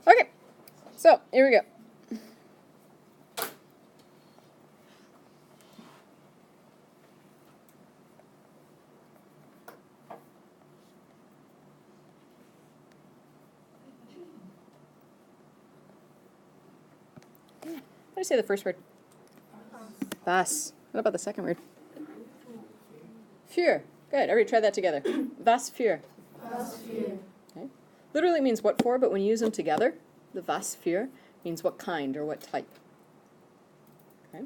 Okay, so here we go. How do you say the first word? Was. What about the second word? Für. Good. Everybody try that together. Was für. Was für. Okay. Literally means what for, but when you use them together, the was für means what kind or what type. Okay.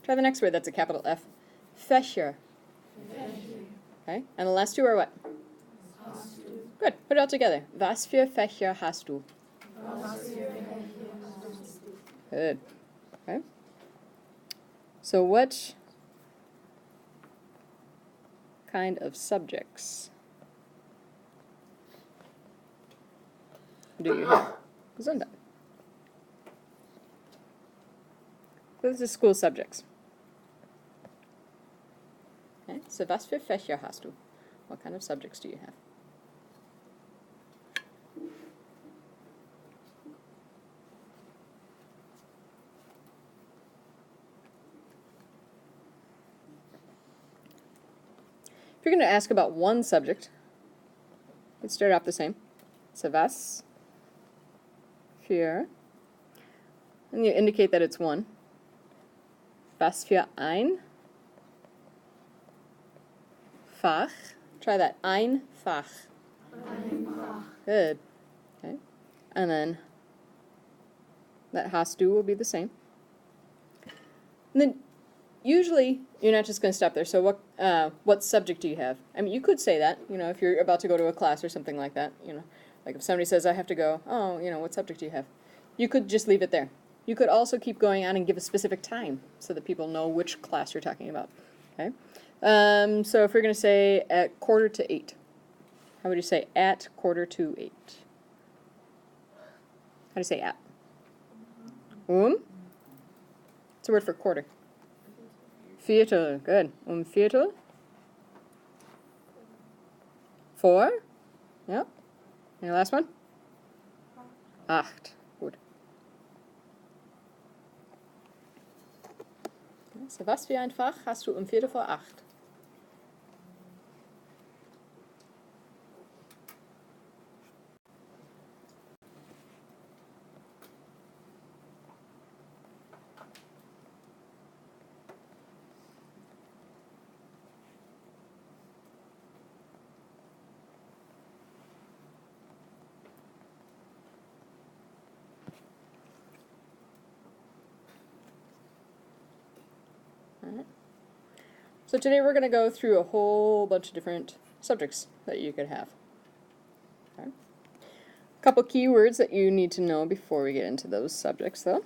Try the next word. That's a capital F. Fächer. Okay. And the last two are what? Hast du. Good. Put it all together. Was für Fächer hast du? Was für Fächer hast du. Good. Okay. So what kind of subjects do you have? Gesundheit. This is school subjects. Okay. So was für Fächer hast du? What kind of subjects do you have? If you're going to ask about one subject, let's start off the same. So was für, and you indicate that it's one. Was für ein Fach. Try that. Ein Fach. Einfach. Good. Okay. And then that hast du will be the same. And then usually you're not just going to stop there. So what subject do you have? I mean, you could say that, if you're about to go to a class or something like that, like if somebody says I have to go, oh, what subject do you have? You could just leave it there. You could also keep going on and give a specific time so that people know which class you're talking about. Okay. So if you're going to say at 7:45, how would you say at 7:45? How do you say at? It's a word for quarter. Viertel, good. Viertel. 4. Yeah. And the last one? 8. Good. So was für ein Fach hast du 7:45? So today we're going to go through a whole bunch of different subjects that you could have. Okay. A couple keywords that you need to know before we get into those subjects, though.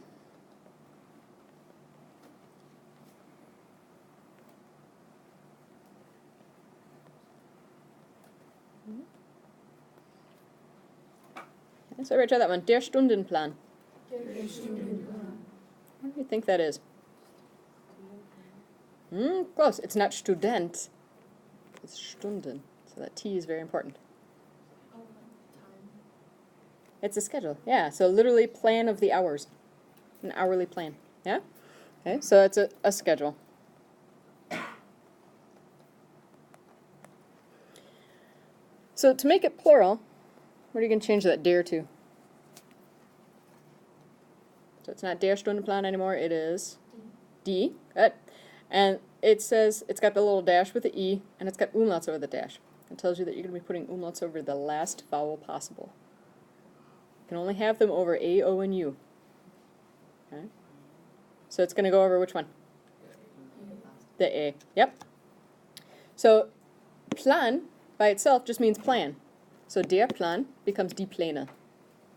Okay, so everybody try that one. Der Stundenplan. Der Stundenplan. What do you think that is? Close. It's not Student. It's Stunden. So that T is very important. Time. It's a schedule. Yeah. So literally plan of the hours. An hourly plan. Yeah? Okay. So it's a schedule. So to make it plural, what are you going to change that der to? So it's not der Stundenplan anymore. It is die. Good. And it says it's got the little dash with the E, and it's got umlauts over the dash. It tells you that you're going to be putting umlauts over the last vowel possible. You can only have them over A, O, and U. Okay. So it's going to go over which one? The A. Yep. So plan by itself just means plan. So der Plan becomes die Pläne.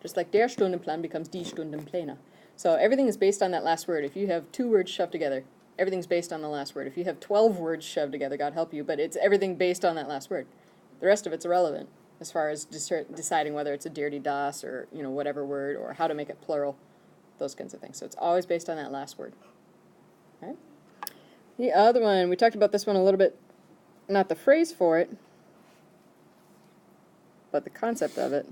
Just like der Stundenplan becomes die Stundenpläne. So everything is based on that last word. If you have 2 words shoved together, everything's based on the last word. If you have 12 words shoved together, God help you, but it's everything based on that last word. The rest of it's irrelevant as far as deciding whether it's a dirty das or whatever word or how to make it plural, those kinds of things. So it's always based on that last word. Okay. The other one, we talked about this one a little bit, not the phrase for it, but the concept of it.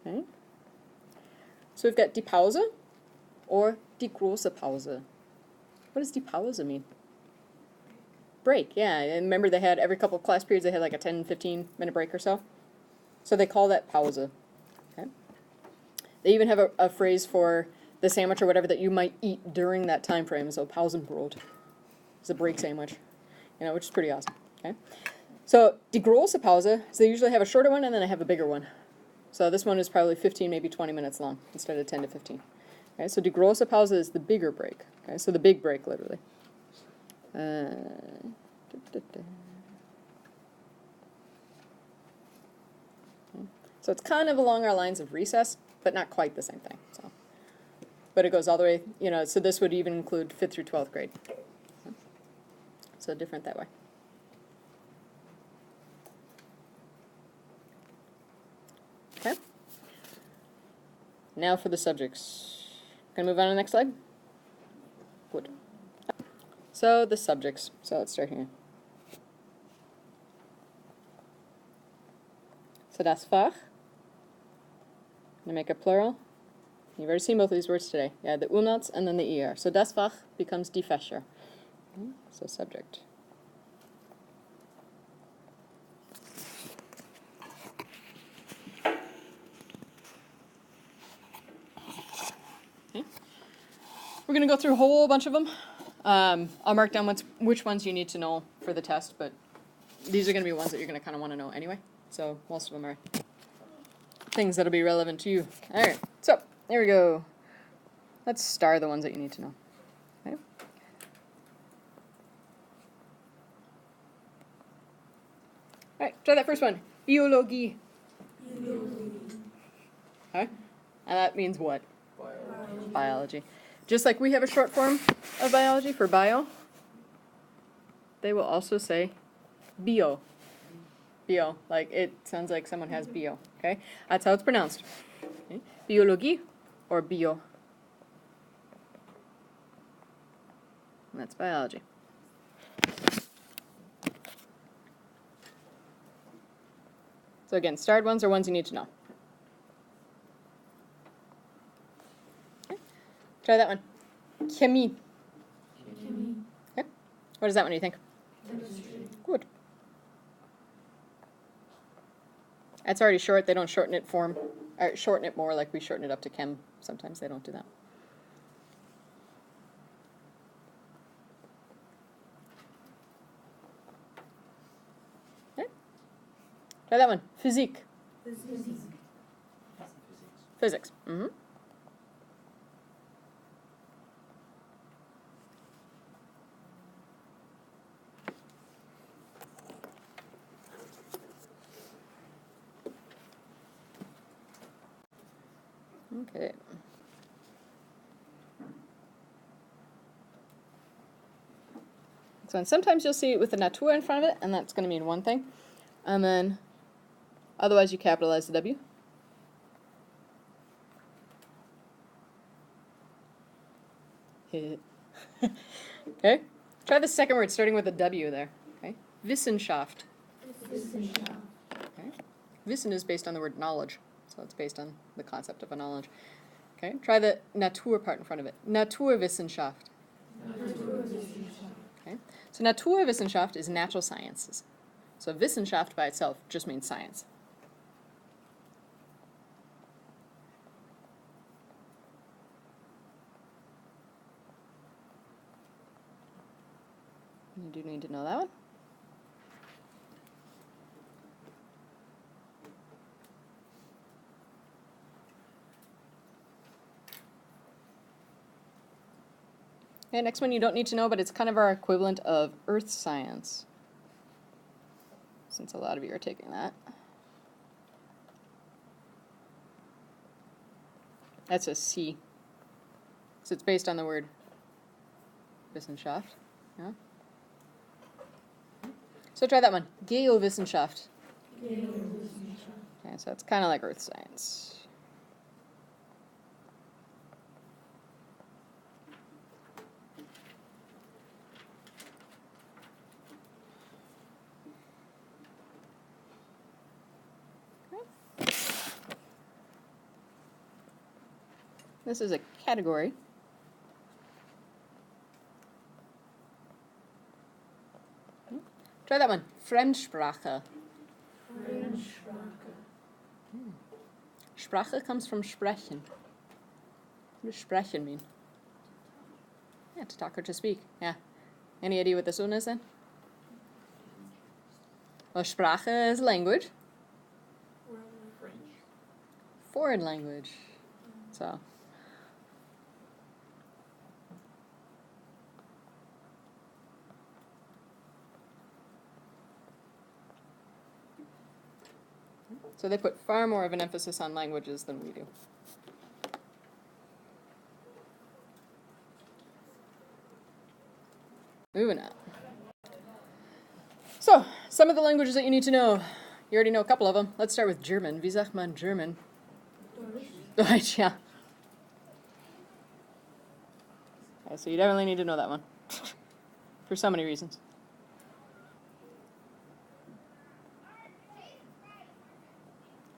Okay. So we've got die Pause or die große Pause. What does die Pause mean? Break, yeah. And remember they had, every couple of class periods, they had like a 10, 15-minute break or so? So they call that Pause. Okay. They even have a phrase for the sandwich or whatever that you might eat during that time frame. So Pausenbrot. It's a break sandwich, you know, which is pretty awesome. Okay. So die große Pause, so they usually have a shorter one and then they have a bigger one. So this one is probably 15, maybe 20 minutes long instead of 10 to 15. Okay, so die große Pause is the bigger break. Okay, so the big break, literally. So it's kind of along our lines of recess, but not quite the same thing. So, but it goes all the way, you know, so this would even include 5th through 12th grade. So different that way. Okay. Now for the subjects. Gonna move on to the next slide? Good. So the subjects. So let's start here. So das Fach. I'm gonna make a plural. You've already seen both of these words today. Yeah, the Umlauts and then the ER. So das Fach becomes die Fächer. Okay, so subject. Okay. We're gonna go through a whole bunch of them. I'll mark down which ones you need to know for the test, but these are gonna be ones that you're gonna kind of want to know anyway. So most of them are things that'll be relevant to you. All right, so there we go. Let's star the ones that you need to know. Okay. All right, try that first one. Biologie. Okay, and that means what? Biology. Just like we have a short form of biology for bio, they will also say bio. Bio, like it sounds like someone has bio, okay? That's how it's pronounced. Okay? Biologie or bio. And that's biology. So again, starred ones are ones you need to know. Okay. Try that one. Chemie. Okay. What is that one, do you think? Good. That's already short. They don't shorten it or shorten it more like we shorten it up to chem. Sometimes they don't do that. Okay. Try that one. Physik. Physics. Mm-hmm. Okay. So and sometimes you'll see it with the Natur in front of it, and that's going to mean one thing. And then otherwise you capitalize the W. Okay. Try the second word starting with a W there. Okay. Wissenschaft. Okay. Wissen is based on the word knowledge. So it's based on the concept of a knowledge. Okay, try the Natur part in front of it. Naturwissenschaft. Okay, so Naturwissenschaft is natural sciences. So Wissenschaft by itself just means science. You do need to know that one. Okay, next one you don't need to know, but it's kind of our equivalent of earth science, since a lot of you are taking that. That's a C. So it's based on the word Wissenschaft. Yeah. So try that one. Geowissenschaft. Okay, so it's kind of like earth science. This is a category. Try that one. Fremdsprache. Fremdsprache. Sprache comes from sprechen. What does sprechen mean? Yeah, to talk or to speak. Yeah. Any idea what this one is then? Well, Sprache is language. French. Foreign language. So. So they put far more of an emphasis on languages than we do. Moving on. So, some of the languages that you need to know. You already know a couple of them. Let's start with German. Wie sagt man German? Deutsch, yeah. Okay, so you definitely need to know that one. For so many reasons.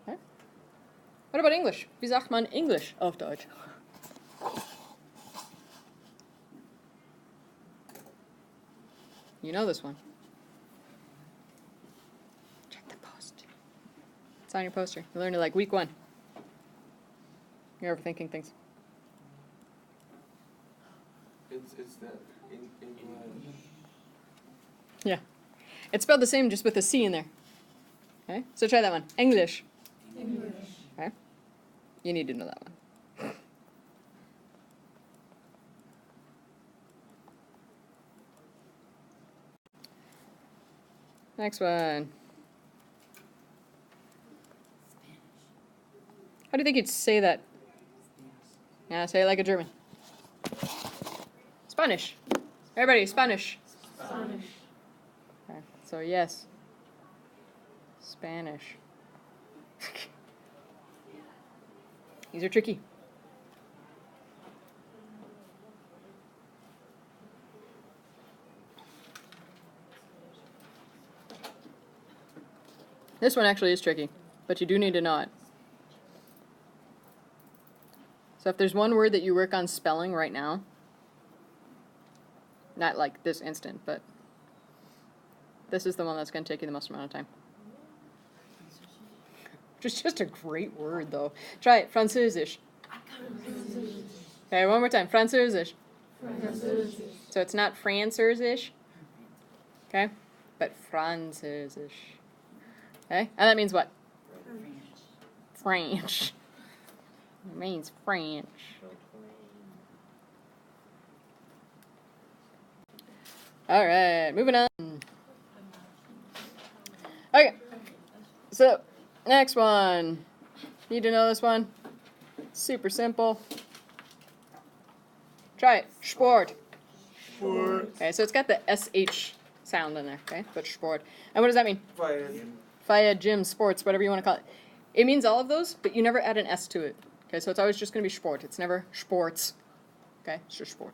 Okay. What about English? Wie sagt man Englisch auf Deutsch? You know this one. Check the post. It's on your poster. You learned it like week 1. You're overthinking things. It's that English. Yeah. It's spelled the same, just with a C in there. Okay? So try that one. English. English. Okay? You need to know that one. Next one. How do you think you'd say that? Yeah, say it like a German. Spanish. Everybody, Spanish. Spanish. Okay, so yes. Spanish. These are tricky. This one actually is tricky, but you do need to know it. So if there's one word that you work on spelling right now, not like this instant, but this is the one that's going to take you the most amount of time. Which is just a great word, though. Try it. Französisch. Okay, one more time. Französisch. Französisch. So it's not Französisch, okay, but Französisch. Okay, and that means what? French. It means French. All right, moving on. Okay, so next one. Need to know this one. Super simple. Try it. Sport. Sport. Okay, so it's got the SH sound in there, okay? But Sport. And what does that mean? Fire. Fire, gym, sports, whatever you want to call it. It means all of those, but you never add an S to it. Okay, so it's always just going to be Sport. It's never sports. Okay, it's just Sport.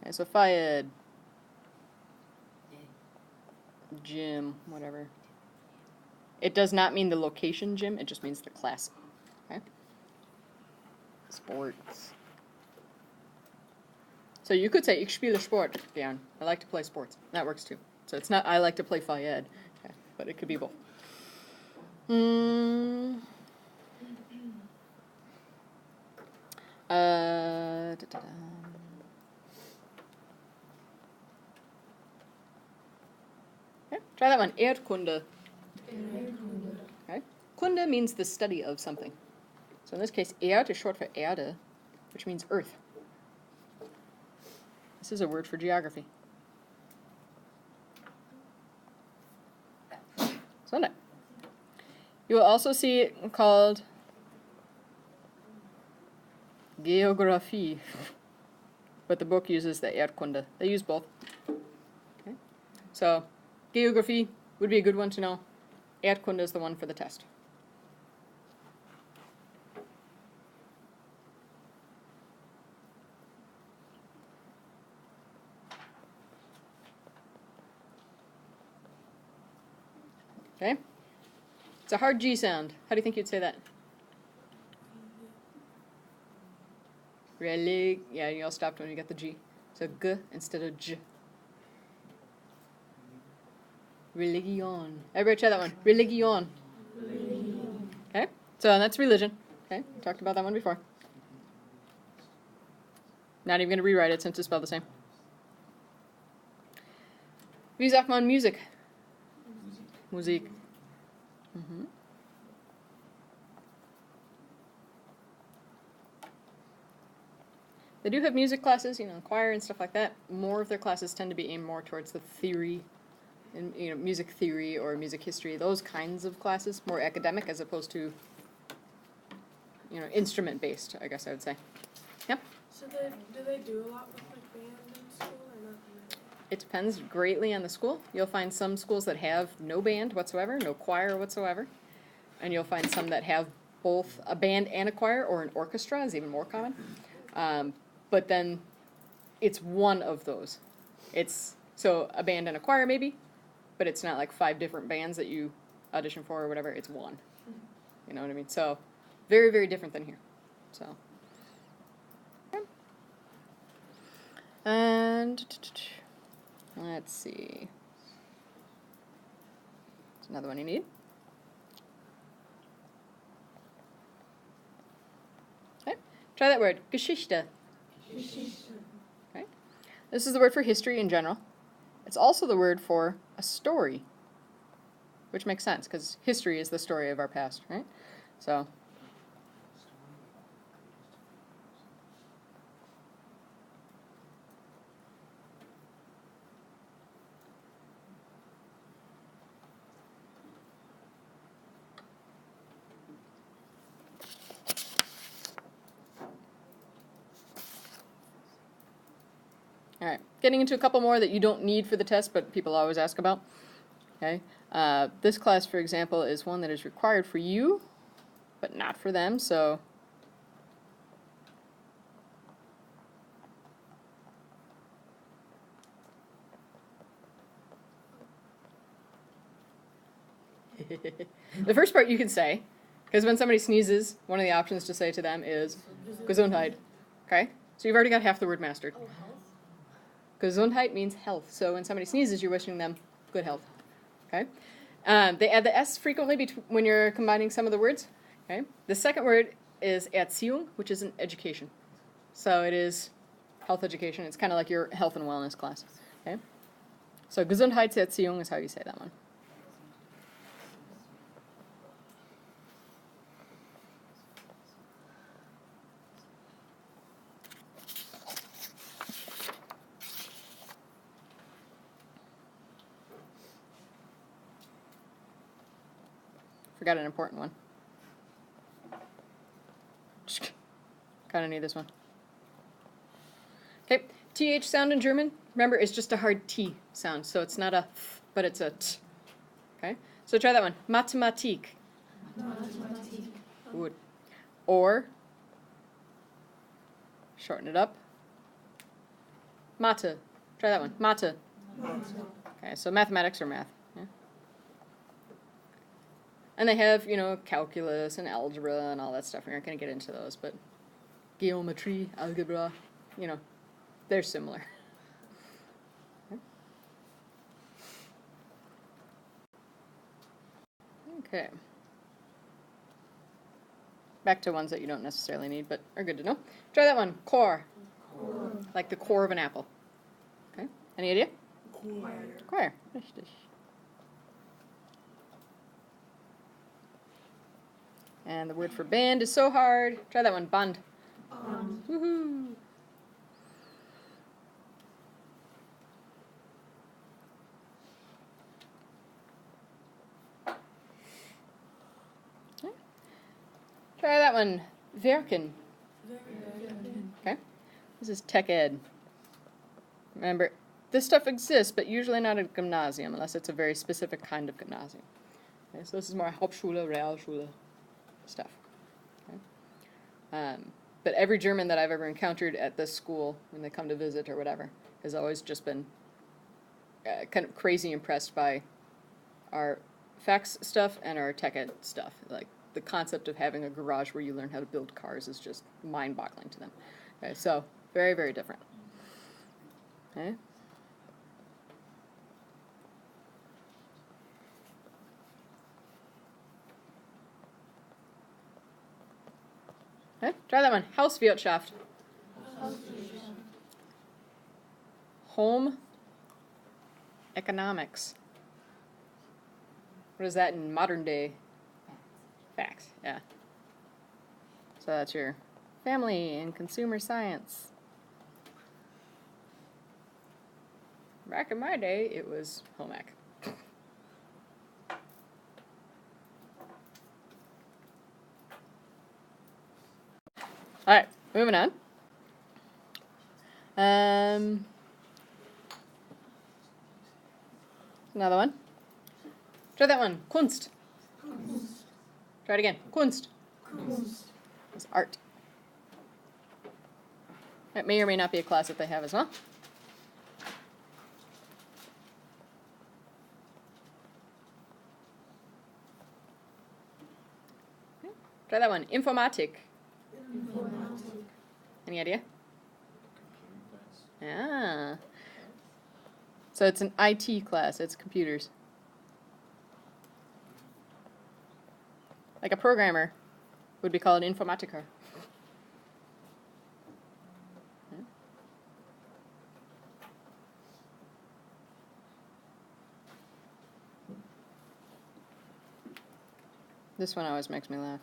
Okay, so Fire, gym, whatever. It does not mean the location gym, it just means the class. Okay? Sports. So you could say, ich spiele Sport gern. I like to play sports. That works too. So it's not, I like to play Fayed. Okay, but it could be both. Okay, try that one. Erdkunde. Okay. Kunde means the study of something. So in this case, Erd is short for Erde, which means earth. This is a word for geography. Sunday. You will also see it called Geographie, but the book uses the Erdkunde. They use both. Okay. So, Geography would be a good one to know. Erdkunde is the one for the test. Okay? It's a hard G sound. How do you think you'd say that? Yeah, you all stopped when you got the G. So G instead of J. Religion. Everybody try that one. Religion. Okay? So that's religion. Okay? We talked about that one before. Not even going to rewrite it since it's spelled the same. Wie sagt man music? Musik. They do have music classes, choir and stuff like that. More of their classes tend to be aimed more towards the theory, and music theory or music history, those kinds of classes, more academic as opposed to, instrument based, I guess I would say. Yep. So do they do a lot with like band in school or not really? It depends greatly on the school. You'll find some schools that have no band whatsoever, no choir whatsoever, and you'll find some that have both a band and a choir, or an orchestra is even more common. But then it's one of those. So a band and a choir maybe, but it's not like 5 different bands that you audition for or whatever. It's one. You know what I mean? So very, very different than here. So. Okay. And let's see. There's another one you need. Okay. Try that word. Geschichte. Okay. This is the word for history in general. It's also the word for a story, which makes sense because history is the story of our past, right? So. All right, getting into a couple more that you don't need for the test, but people always ask about. Okay, this class, for example, is one that is required for you, but not for them, so. The first part you can say, because when somebody sneezes, one of the options to say to them is Gesundheit. Okay, so you've already got half the word mastered. Gesundheit means health. So when somebody sneezes, you're wishing them good health. Okay. They add the S frequently when you're combining some of the words. Okay. The second word is Erziehung, which is an education. So it is health education. It's kind of like your health and wellness class. Okay. So Gesundheitserziehung is how you say that one. Forgot an important one. Kind of need this one. Okay, TH sound in German, remember, is just a hard T sound, so it's not a th, but it's a t. Okay, so try that one. Mathematik. Mathematik. Good. Or, shorten it up. Mathe. Try that one. Mathe. Okay, so mathematics or math. Yeah. And they have, calculus and algebra and all that stuff. We aren't going to get into those, but geometry, algebra, they're similar. Okay. Back to ones that you don't necessarily need, but are good to know. Try that one. Core. Like the core of an apple. Okay. Any idea? Choir. Richtig. And the word for band is so hard. Try that one. Band. Woohoo. Okay. Try that one. Werken. Okay. This is tech ed. Remember, this stuff exists, but usually not at gymnasium, unless it's a very specific kind of gymnasium. Okay, so this is more Hauptschule, Realschule stuff. Okay. But every German that I've ever encountered at this school, when they come to visit or whatever, has always just been kind of crazy impressed by our fax stuff and our tech ed stuff. Like, the concept of having a garage where you learn how to build cars is just mind-boggling to them. Okay, so very, very different. Okay. Okay, try that one. Hauswirtschaft. Home economics. What is that in modern day? Facts, yeah. So that's your family and consumer science. Back in my day, it was home ec. Alright, moving on. Another one. Try that one. Kunst. Try it again. Kunst. It's art. It may or may not be a class that they have as well. Okay. Try that one. Informatik. Any idea? Ah. So it's an IT class. It's computers. Like a programmer would be called an informatiker. Yeah. This one always makes me laugh.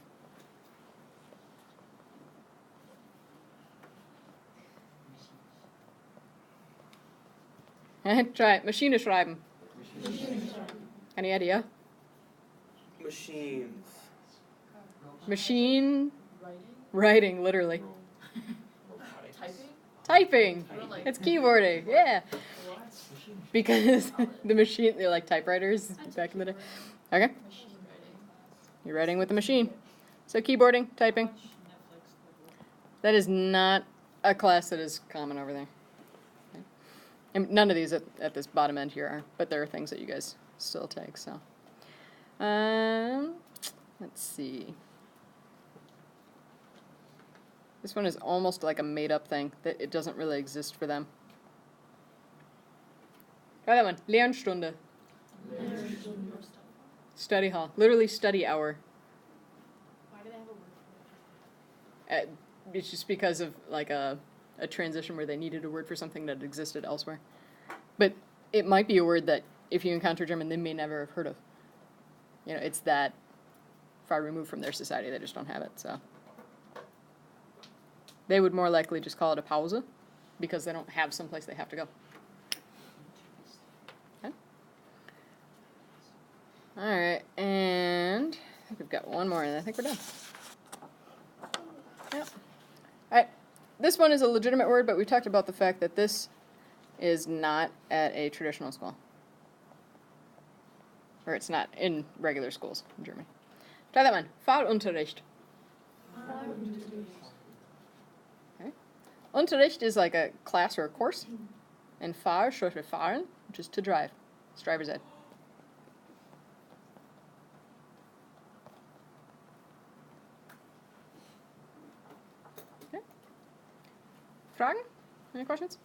Try it. Maschine schreiben. Any idea? Machines. Machine writing, literally. Typing? Typing. Really? It's keyboarding. Yeah. Because the machine, they're like typewriters back in the day. Okay. Machine writing. You're writing with the machine. So keyboarding, typing. That is not a class that is common over there. Okay. And none of these at this bottom end here are, but there are things that you guys still take, so. Let's see. This one is almost like a made-up thing, that it doesn't really exist for them. Try that one. Lernstunde. Study hall. Literally study hour. Why do they have a word for it? It's just because of like a transition where they needed a word for something that existed elsewhere. But it might be a word that if you encounter German, they may never have heard of. You know, it's that far removed from their society, they just don't have it, so. They would more likely just call it a Pause because they don't have someplace they have to go. Okay. Alright, and I think we've got one more and I think we're done. Yep. Alright, this one is a legitimate word, but we talked about the fact that this is not at a traditional school. Or it's not in regular schools in Germany. Try that one. Fahrunterricht. Okay. Unterricht is like a class or a course. And Fahr short for fahren, which is to drive. It's driver's ed. Okay. Fragen? Any questions?